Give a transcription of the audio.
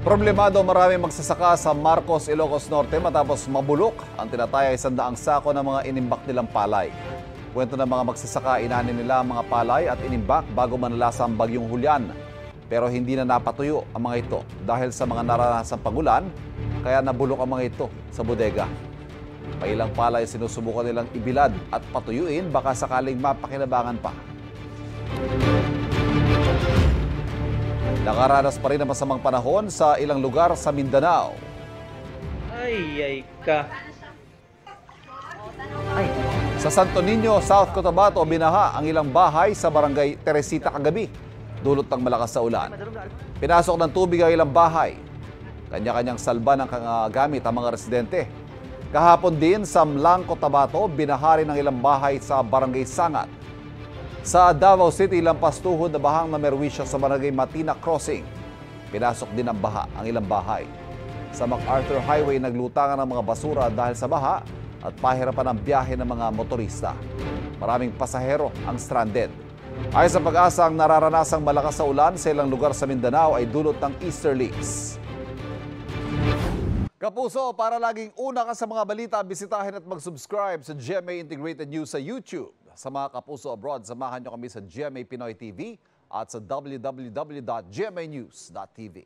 Problemado maraming magsasaka sa Marcos, Ilocos Norte matapos mabulok ang tinatayay 100 sako ng mga inimbak nilang palay. Kwento ng mga magsasaka, inanin nila ang mga palay at inimbak bago manalasa ang bagyong Julian. Pero hindi na napatuyo ang mga ito dahil sa mga naranasang pagulan, kaya nabulok ang mga ito sa bodega. Pailang palay sinusubukan nilang ibilad at patuyuin, baka sakaling mapakinabangan pa. Nakaranas pa rin ng masamang panahon sa ilang lugar sa Mindanao. Ay ka. Sa Santo Niño, South Cotabato, binaha ang ilang bahay sa barangay Teresita kagabi, dulot ng malakas na ulan. Pinasok ng tubig ang ilang bahay. Kanya-kanyang salba ng gamit ang mga residente. Kahapon din sa Mlang, Cotabato, binaha rin ang ilang bahay sa barangay Sangat. Sa Davao City, lampas tuhod na bahang na merwisyo sa barangay Matina Crossing. Pinasok din ang baha ang ilang bahay. Sa MacArthur Highway, naglutangan ang mga basura dahil sa baha at pahirapan ang biyahe ng mga motorista. Maraming pasahero ang stranded. Ayon sa Pag-asa, ang nararanasang malakas na ulan sa ilang lugar sa Mindanao ay dulot ng easterlies. Kapuso, para laging una ka sa mga balita, bisitahin at mag-subscribe sa GMA Integrated News sa YouTube. Sa mga kapuso abroad, samahan nyo kami sa GMA Pinoy TV at sa www.gmanews.tv.